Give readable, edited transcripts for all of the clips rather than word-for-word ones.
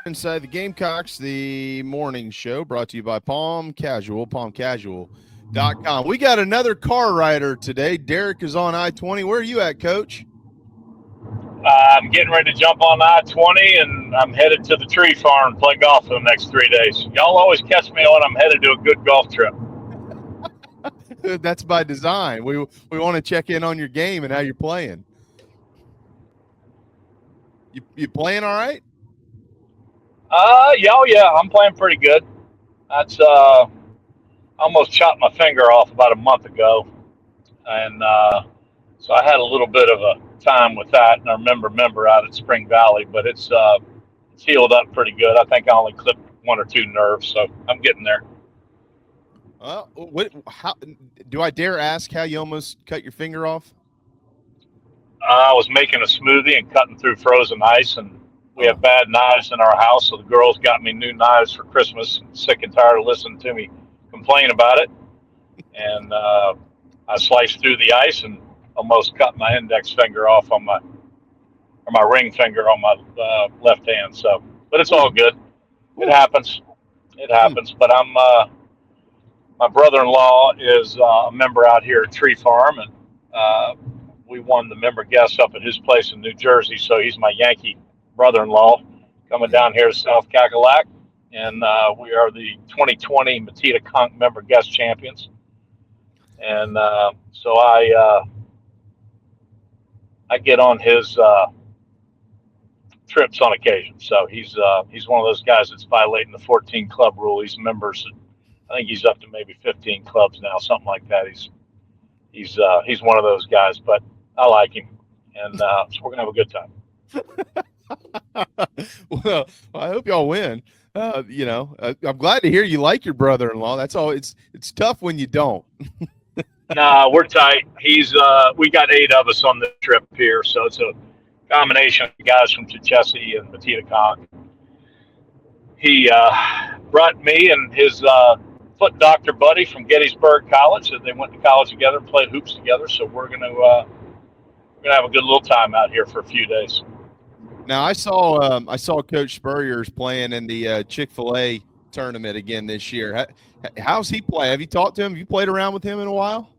Inside the Gamecocks, the morning show brought to you by Palm Casual, palmcasual.com. We got another car rider today. Derek is on I-20. Where are you at, Coach? I'm getting ready to jump on I-20, and I'm headed to the tree farm and play golf for the next 3 days. Y'all always catch me when I'm headed to a good golf trip. That's by design. We want to check in on your game and how you're playing. You playing all right? Yeah, I'm playing pretty good. That's almost chopped my finger off about a month ago, and so I had a little bit of a time with that. And I remember out at Spring Valley, but it's healed up pretty good. I think I only clipped one or two nerves, so I'm getting there. How do I dare ask how you almost cut your finger off? I was making a smoothie and cutting through frozen ice, and we have bad knives in our house, so the girls got me new knives for Christmas. Sick and tired of listening to me complain about it, and I sliced through the ice and almost cut my index finger off on my ring finger on my left hand. So, but it's all good. It happens. It happens. But my brother-in-law is a member out here at Tree Farm, and we won the member guest up at his place in New Jersey. So he's my Yankee brother-in-law coming down here to South Cackalack, and we are the 2020 Matita Conch member guest champions. And so I get on his trips on occasion. So he's one of those guys that's violating the 14 club rule. He's members. I think he's up to maybe 15 clubs now, something like that. He's one of those guys, but I like him, and so we're gonna have a good time. Well, I hope y'all win. I'm glad to hear you like your brother-in-law. That's all. It's tough when you don't. Nah, we're tight. We got 8 of us on the trip here, so it's a combination of guys from Chichesi and Matita Conch. He brought me and his foot doctor buddy from Gettysburg College, and they went to college together and played hoops together. So we're gonna have a good little time out here for a few days. Now I saw Coach Spurrier's playing in the Chick-fil-A tournament again this year. How's he play? Have you talked to him? Have you played around with him in a while?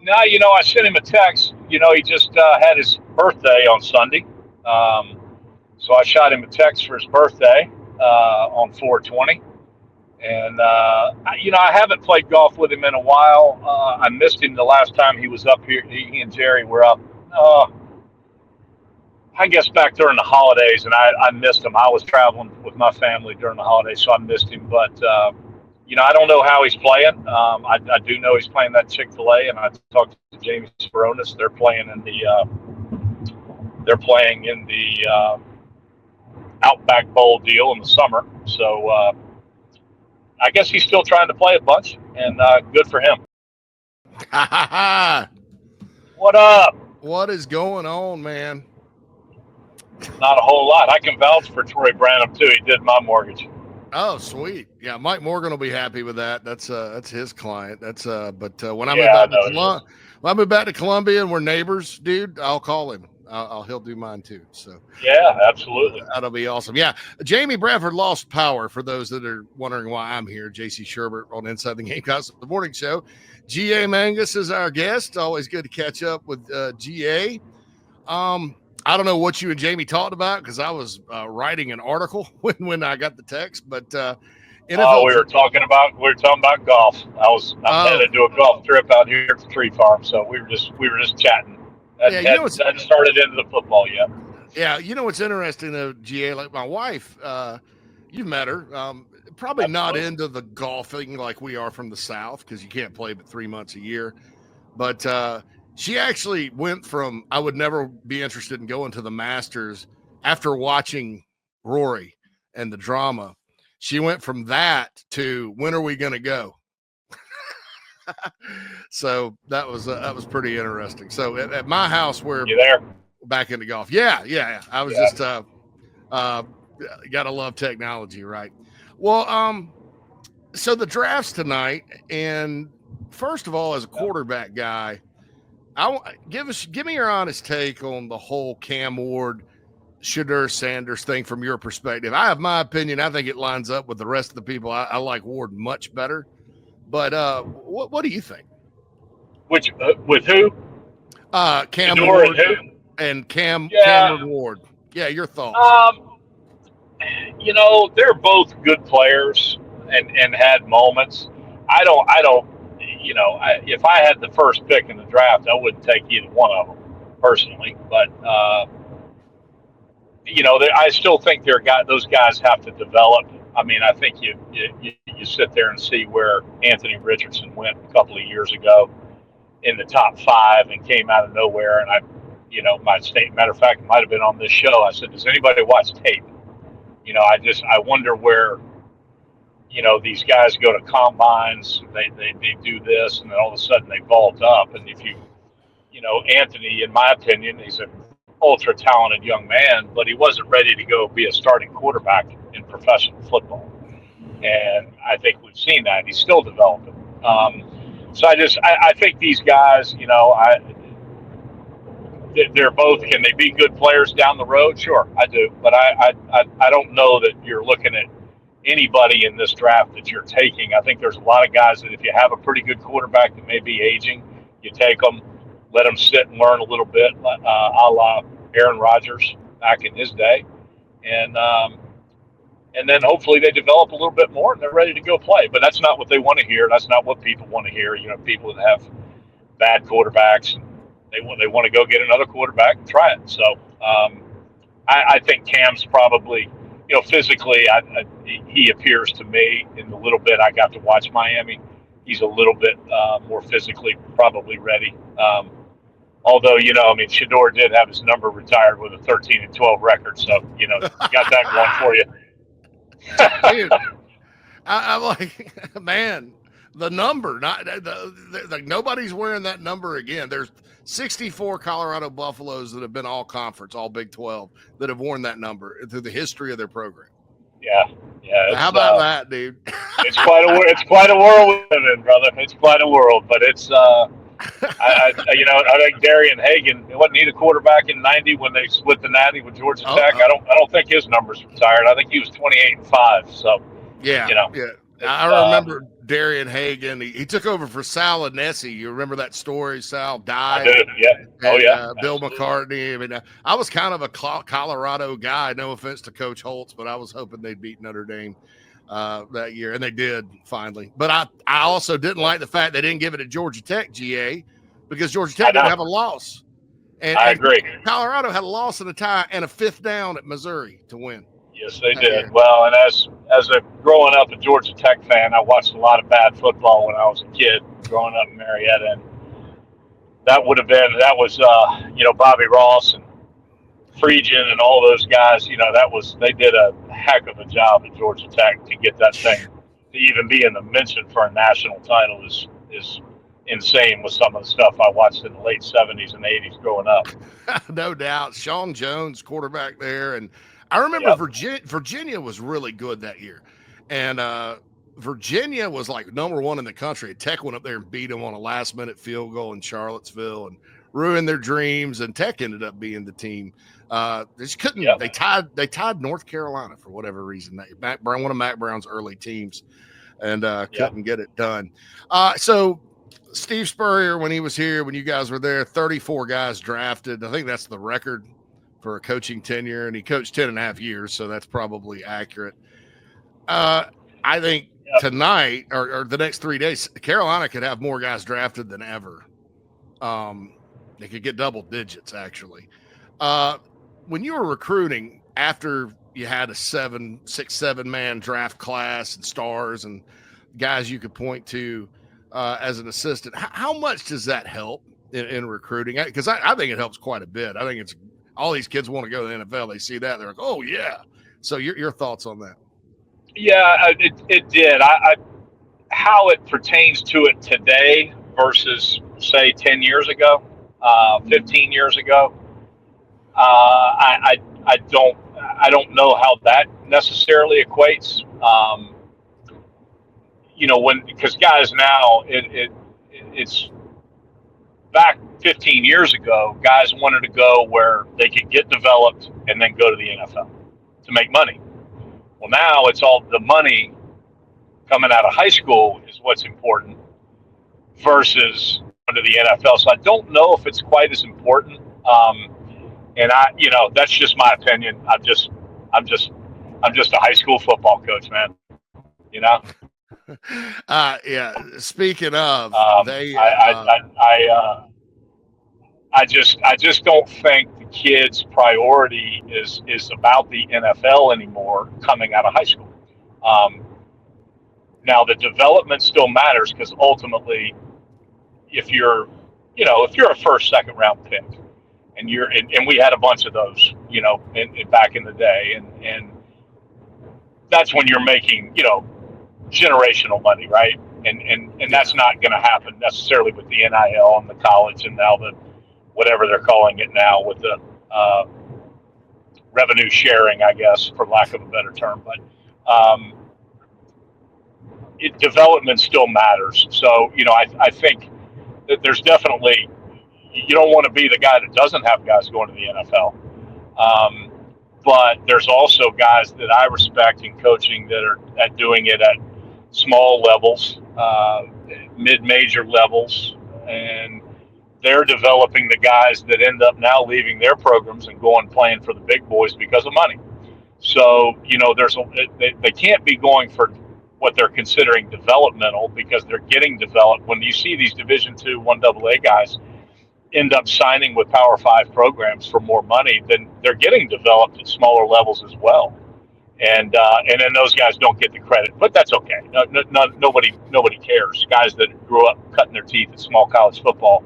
No, I sent him a text. He just had his birthday on Sunday, so I shot him a text for his birthday on 4/20. And I haven't played golf with him in a while. I missed him the last time he was up here. He and Jerry were up. I guess back during the holidays, and I missed him. I was traveling with my family during the holidays, so I missed him. But I don't know how he's playing. I do know he's playing that Chick-fil-A, and I talked to Jamie Speronis. They're playing in the Outback Bowl deal in the summer. So I guess he's still trying to play a bunch, and good for him. What up? What is going on, man? Not a whole lot. I can vouch for Troy Branham too. He did my mortgage. Oh, sweet. Yeah, Mike Morgan will be happy with that. That's his client. But when I move back to Columbia and we're neighbors, dude, I'll call him. He'll do mine too. So yeah, absolutely. That'll be awesome. Yeah. Jamie Bradford lost power, for those that are wondering why I'm here. JC Sherbert on Inside the Gamecocks, the morning show. GA Mangus is our guest. Always good to catch up with GA. I don't know what you and Jamie talked about, because I was writing an article when I got the text, but we were talking about golf. I'm headed to a golf trip out here at the Tree Farm, so we were just chatting. Hadn't started into the football yet. Yeah, what's interesting though, GA, like my wife, you've met her, probably Absolutely. Not into the golfing like we are from the South, because you can't play but 3 months a year, but she actually went from, I would never be interested in going to the Masters after watching Rory and the drama. She went from that to, when are we going to go? So that was pretty interesting. So at my house, we're back into golf. Yeah. I was just gotta love technology, right? Well, so the draft's tonight, and first of all, as a quarterback guy, give me your honest take on the whole Cam Ward Shedeur Sanders thing from your perspective. I have my opinion. I think it lines up with the rest of the people. I like Ward much better. But what do you think? With who? Cam Shedeur Ward and Cameron Ward. Yeah, your thoughts. They're both good players and had moments. I don't. If I had the first pick in the draft, I wouldn't take either one of them personally. But I still think those guys have to develop. I mean, I think you sit there and see where Anthony Richardson went a couple of years ago in the top 5 and came out of nowhere. And matter of fact, it might have been on this show. I said, does anybody watch tape? I wonder where, these guys go to combines, they do this, and then all of a sudden they vault up. And if Anthony, in my opinion, he's an ultra talented young man, but he wasn't ready to go be a starting quarterback in professional football. And I think we've seen that. He's still developing. So I think these guys, they're both, can they be good players down the road? Sure, I do. But I don't know that you're looking at anybody in this draft that you're taking. I think there's a lot of guys that if you have a pretty good quarterback that may be aging, you take them, let them sit and learn a little bit, a la Aaron Rodgers back in his day. And then hopefully they develop a little bit more and they're ready to go play. But that's not what they want to hear. That's not what people want to hear. People that have bad quarterbacks, they want to go get another quarterback and try it. So I think Cam's probably, physically, he appears to me in the little bit I got to watch Miami, he's a little bit more physically probably ready. Although, Shedeur did have his number retired with a 13-12 record. So, you got that going for you. Dude, I'm like, man, the number, nobody's wearing that number again. There's 64 Colorado Buffaloes that have been all conference, all Big 12, that have worn that number through the history of their program. Yeah. How about that, dude? It's quite a world we live in, brother. It's quite a world, but it's I think Darian Hagan, wasn't he the quarterback in '90 when they split the Natty with Georgia Tech? I don't think his number's retired. I think he was 28-5. So yeah. I remember Darian Hagan. He took over for Sal Nessie. You remember that story? Sal died. I do. Yeah. Bill McCartney. I mean, I was kind of a Colorado guy. No offense to Coach Holtz, but I was hoping they'd beat Notre Dame that year, and they did finally. But I also didn't like the fact they didn't give it to Georgia Tech, GA, because Georgia Tech didn't have a loss. And I agree. Colorado had a loss and a tie and a 5th down at Missouri to win. Yes, they did. Well, and as a growing up a Georgia Tech fan, I watched a lot of bad football when I was a kid growing up in Marietta, and that was Bobby Ross and Friedgen and all those guys. They did a heck of a job at Georgia Tech to get that thing to even be in the mention for a national title is insane with some of the stuff I watched in the late 70s and 80s growing up. No doubt. Sean Jones, quarterback there, and I remember Virginia was really good that year. And Virginia was like number 1 in the country. Tech went up there and beat them on a last-minute field goal in Charlottesville and ruined their dreams. And Tech ended up being the team. They just couldn't. Yep. They tied North Carolina for whatever reason. One of Mac Brown's early teams, and couldn't get it done. So Steve Spurrier, when he was here, when you guys were there, 34 guys drafted. I think that's the record for a coaching tenure, and he coached 10.5 years, so that's probably accurate. I think tonight or the next 3 days, Carolina could have more guys drafted than ever. They could get double digits, actually. When you were recruiting, after you had a 6-7 draft class and stars and guys you could point to as an assistant, how much does that help in recruiting? Because I think it helps quite a bit. I think it's all these kids want to go to the NFL. They see that, they're like, oh yeah. So your thoughts on that? Yeah, it did. How it pertains to it today versus say 10 years ago, 15 years ago. I don't know how that necessarily equates. Because guys now it's back 15 years ago, guys wanted to go where they could get developed and then go to the NFL to make money. Well, now it's all the money coming out of high school is what's important versus going to the NFL. So I don't know if it's quite as important. And that's just my opinion. I'm just a high school football coach, man. Yeah. Speaking of, I just don't think the kids' priority is about the NFL anymore coming out of high school. Now the development still matters because ultimately, if you're a first, second round pick, and we had a bunch of those, back in the day, and that's when you're making, generational money, right? And that's not going to happen necessarily with the NIL and the college and now the whatever they're calling it now with the revenue sharing, I guess, for lack of a better term. But development still matters. So, I think that there's definitely, you don't want to be the guy that doesn't have guys going to the NFL. But there's also guys that I respect in coaching that are doing it at small levels, mid-major levels, and they're developing the guys that end up now leaving their programs and going playing for the big boys because of money. So, they can't be going for what they're considering developmental because they're getting developed. When you see these Division II, 1AA guys end up signing with Power 5 programs for more money, then they're getting developed at smaller levels as well. And then those guys don't get the credit, but that's okay. Nobody cares. Guys that grew up cutting their teeth at small college football,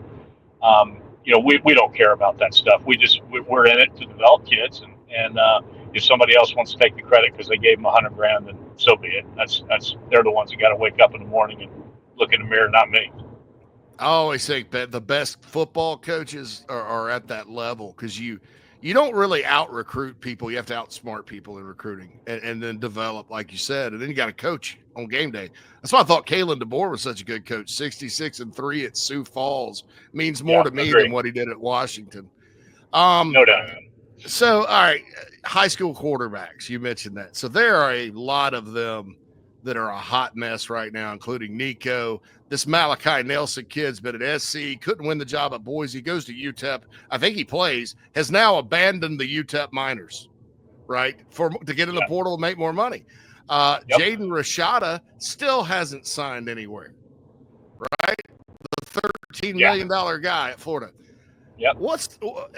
we don't care about that stuff. We're in it to develop kids, and if somebody else wants to take the credit because they gave them $100,000, then so be it. They're the ones that got to wake up in the morning and look in the mirror, not me. I always think that the best football coaches are at that level because you don't really out-recruit people. You have to outsmart people in recruiting and then develop, like you said, and then you got to coach on game day. That's why I thought Kalen DeBoer was such a good coach. 66-3 at Sioux Falls means more to me than what he did at Washington. No doubt. So, all right, high school quarterbacks, you mentioned that. So there are a lot of them that are a hot mess right now, including Nico. This Malachi Nelson kid's been at SC, couldn't win the job at Boise, goes to UTEP. I think he plays, has now abandoned the UTEP minors, right, to get in the portal and make more money. Jaden Rashada still hasn't signed anywhere, right? The $13 million guy at Florida. Yep. All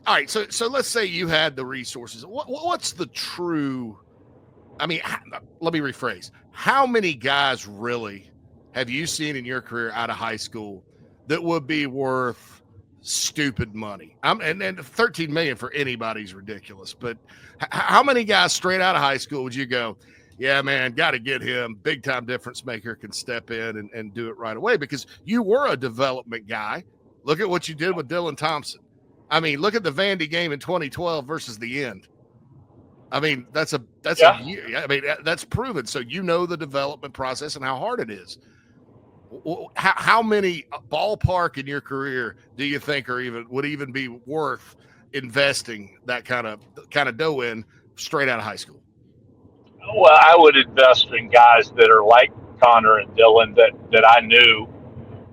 right, so let's say you had the resources. What's the true – I mean, let me rephrase. How many guys really have you seen in your career out of high school that would be worth stupid money? And $13 million for anybody's ridiculous. But how many guys straight out of high school would you go, yeah, man, got to get him, big-time difference maker, can step in and do it right away? Because you were a development guy. Look at what you did with Dylan Thompson. I mean, look at the Vandy game in 2012 versus the end. I mean, that's a year. I mean, that's proven. So you know the development process and how hard it is. How many ballpark in your career do you think would even be worth investing that kind of dough in straight out of high school? Well, I would invest in guys that are like Connor and Dylan that I knew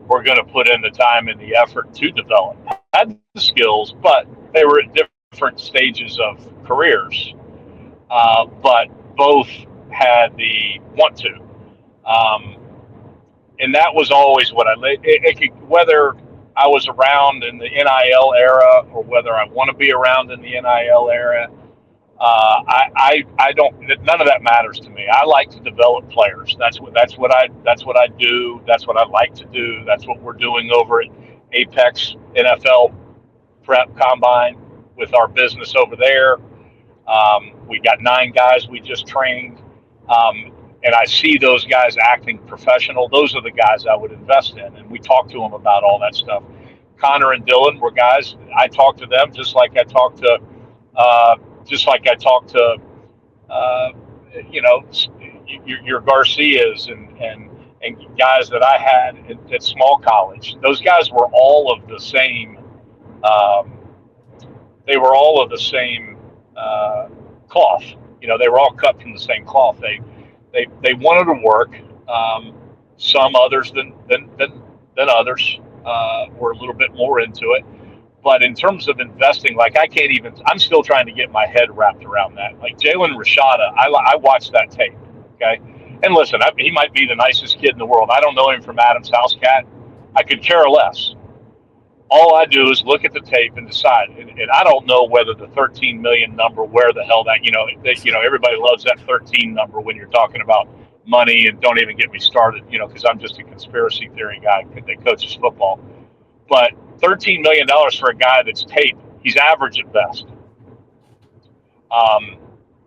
were going to put in the time and the effort to develop. Had the skills, but they were at different stages of careers. But both had the want to. And that was always what whether I was around in the NIL era or whether I want to be around in the NIL era, I don't. None of that matters to me. I like to develop players. That's what I do. That's what I like to do. That's what we're doing over at Apex NFL Prep Combine with our business over there. We got 9 guys we just trained, and I see those guys acting professional. Those are the guys I would invest in, and we talk to them about all that stuff. Connor and Dylan were guys I talked to them just like I talked to your Garcias and and guys that I had at small college, those guys were all of the same. Um, they were all of the same cloth. They were all cut from the same cloth. They wanted to work. Some others than others were a little bit more into it. But in terms of investing, like I'm still trying to get my head wrapped around that. Like Jalen Rashada, I watched that tape, okay? And listen, he might be the nicest kid in the world. I don't know him from Adam's house cat. I could care less. All I do is look at the tape and decide. And I don't know whether the 13 million number, where the hell that, everybody loves that 13 number when you're talking about money, and don't even get me started, because I'm just a conspiracy theory guy that coaches football. But $13 million for a guy that's tape, he's average at best.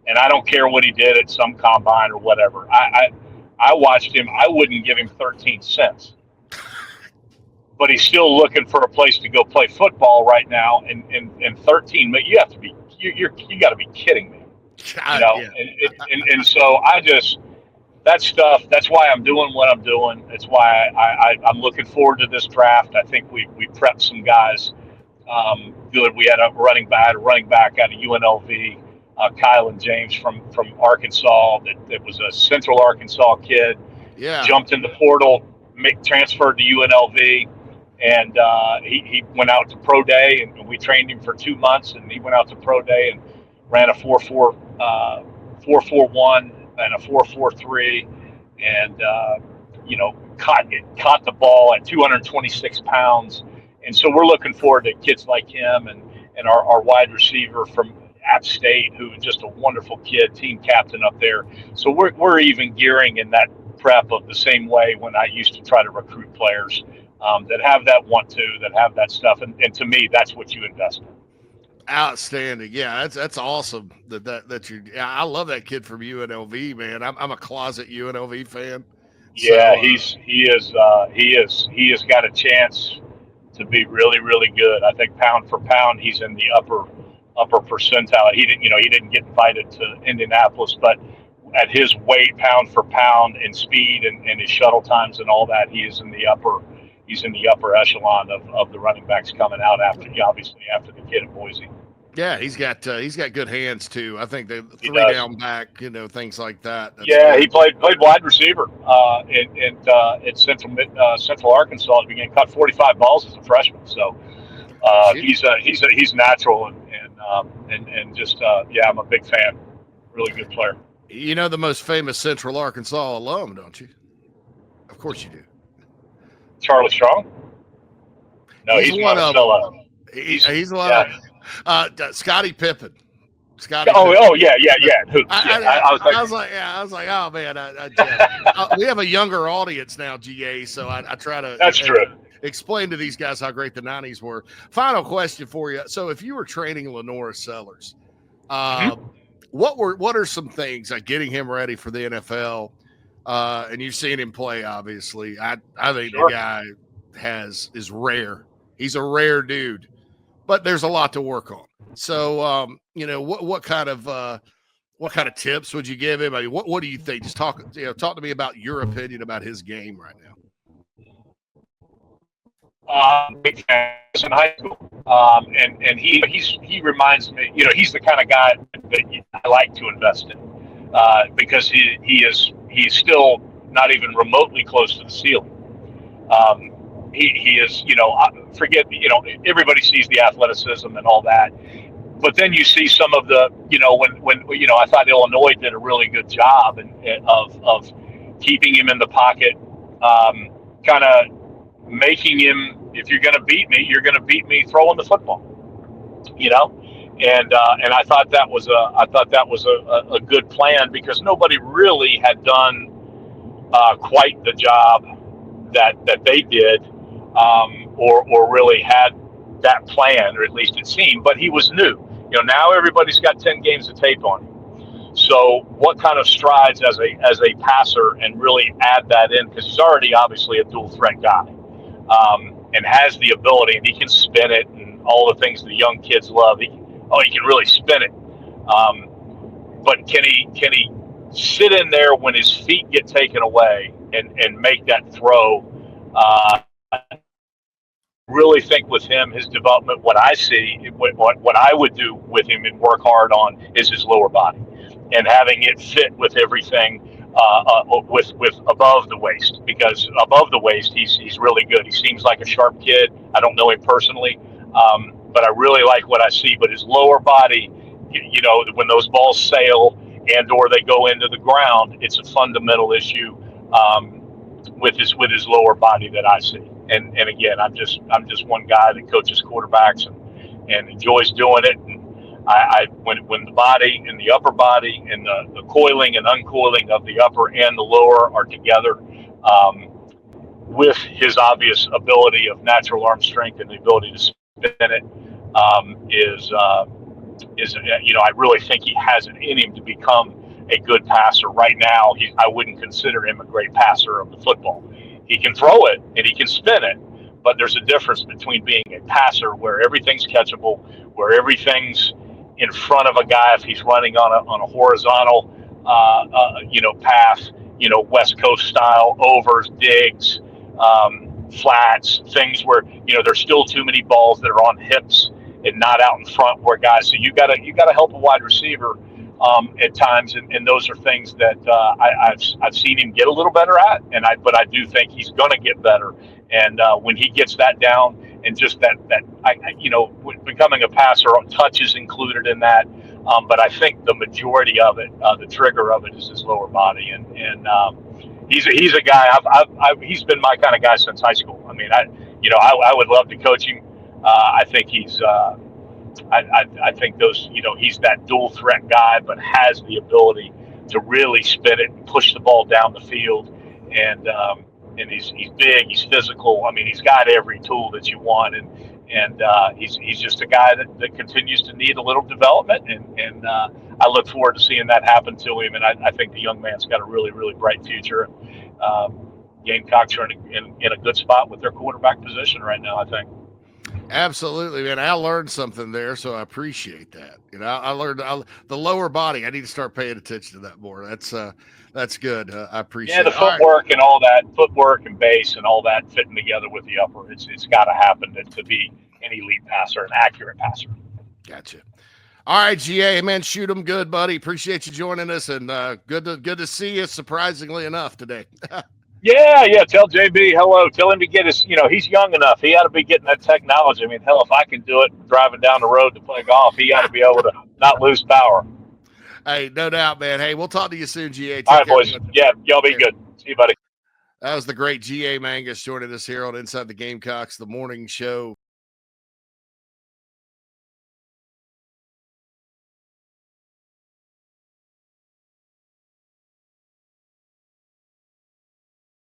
And I don't care what he did at some combine or whatever. I watched him. I wouldn't give him 13 cents. But he's still looking for a place to go play football right now. And 13 million, you have to be, you got to be kidding me. Yeah. And so that stuff, that's why I'm doing what I'm doing. That's why I'm looking forward to this draft. I think we prepped some guys good. We had a running back out of UNLV, Kylan James from Arkansas. That was a Central Arkansas kid. Yeah. Jumped in the portal, transferred to UNLV, and he went out to pro day, and we trained him for 2 months, and he went out to pro day and ran a 4.41 and a 4.43, and caught the ball at 226 pounds. And so we're looking forward to kids like him, and our wide receiver from App State, who is just a wonderful kid, team captain up there. So we're even gearing in that prep of the same way when I used to try to recruit players that have that that have that stuff. And to me, that's what you invest in. Outstanding. Yeah, that's awesome that you. I love that kid from UNLV, man. I'm a closet UNLV fan. Yeah, so, he has got a chance to be really, really good. I think pound for pound, he's in the upper percentile. He didn't get invited to Indianapolis, but at his weight, pound for pound, and speed and his shuttle times and all that, he's in the upper echelon of the running backs coming out after the kid at Boise. Yeah, he's got good hands too. I think the three down back, things like that. He played wide receiver in Central Arkansas. He began cut 45 balls as a freshman. So he's natural and just I'm a big fan. Really good player. You know the most famous Central Arkansas alum, don't you? Of course you do. Charlie Strong? No, he's one of them. He's one of them. Scottie Pippen. Yeah. Who? I was like, oh man, we have a younger audience now, GA. So I try to. That's true. Explain to these guys how great the '90s were. Final question for you. So if you were training LaNorris Sellers, what are some things like getting him ready for the NFL? And you've seen him play, obviously. I think the guy is rare. He's a rare dude, but there's a lot to work on. So, what kind of tips would you give him? I mean, what do you think? Just talk to me about your opinion about his game right now. Big fan in high school, and he reminds me. He's the kind of guy that I like to invest in because he's still not even remotely close to the ceiling. He is, everybody sees the athleticism and all that, but then you see some of the, when I thought Illinois did a really good job of keeping him in the pocket, kind of making him, if you're going to beat me, you're going to beat me throwing the football, and I thought that was a good plan because nobody really had done quite the job that they did, or really had that plan, or at least it seemed. But he was new. Now everybody's got 10 games of tape on him. So what kind of strides as a passer and really add that in, because he's already obviously a dual threat guy, and has the ability, and he can spin it and all the things the young kids love. He can really spin it. But can he sit in there when his feet get taken away and make that throw. Really think with him, his development, what I see, what I would do with him and work hard on is his lower body and having it fit with everything with above the waist, because above the waist he's really good. He seems like a sharp kid. I don't know him personally, but I really like what I see. But his lower body, you know, when those balls sail and or they go into the ground, it's a fundamental issue with his lower body that I see. And again, I'm just one guy that coaches quarterbacks and enjoys doing it. And when the body and the upper body and the coiling and uncoiling of the upper and the lower are together, with his obvious ability of natural arm strength and the ability to spin it, is you know, I really think he has it in him to become a good passer. Right now, I wouldn't consider him a great passer of the football. He can throw it and he can spin it, but there's a difference between being a passer where everything's catchable, where everything's in front of a guy if he's running on a horizontal you know, path, you know, West Coast style, overs, digs, flats, things where, you know, there's still too many balls that are on hips and not out in front where guys. So you gotta help a wide receiver at times, and those are things that I've seen him get a little better at, but I do think he's going to get better. And when he gets that down, and just that you know, becoming a passer, touch is included in that. But I think the majority of it, the trigger of it, is his lower body, and he's a guy. He's been my kind of guy since high school. I mean, I would love to coach him. I think he's. I think those, you know, he's that dual threat guy, but has the ability to really spin it and push the ball down the field. And he's big, he's physical. I mean, he's got every tool that you want, and he's just a guy that continues to need a little development. And I look forward to seeing that happen to him. And I think the young man's got a really, really bright future. Gamecocks are in a good spot with their quarterback position right now, I think. Absolutely, man. I learned something there, so I appreciate that. You know, I learned the lower body. I need to start paying attention to that more. That's good. I appreciate. Yeah, the footwork and all that, footwork and base and all that fitting together with the upper. It's got to happen to be an elite passer, an accurate passer. Gotcha. All right, GA, man, shoot them good, buddy. Appreciate you joining us, and good to see you. Surprisingly enough today. Yeah. Tell JB hello. Tell him to get his, you know, he's young enough. He ought to be getting that technology. I mean, hell, if I can do it driving down the road to play golf, he ought to be able to not lose power. Hey, no doubt, man. Hey, we'll talk to you soon, GA. All right, boys. Yeah, y'all be good. See you, buddy. That was the great GA Mangus joining us here on Inside the Gamecocks, the morning show.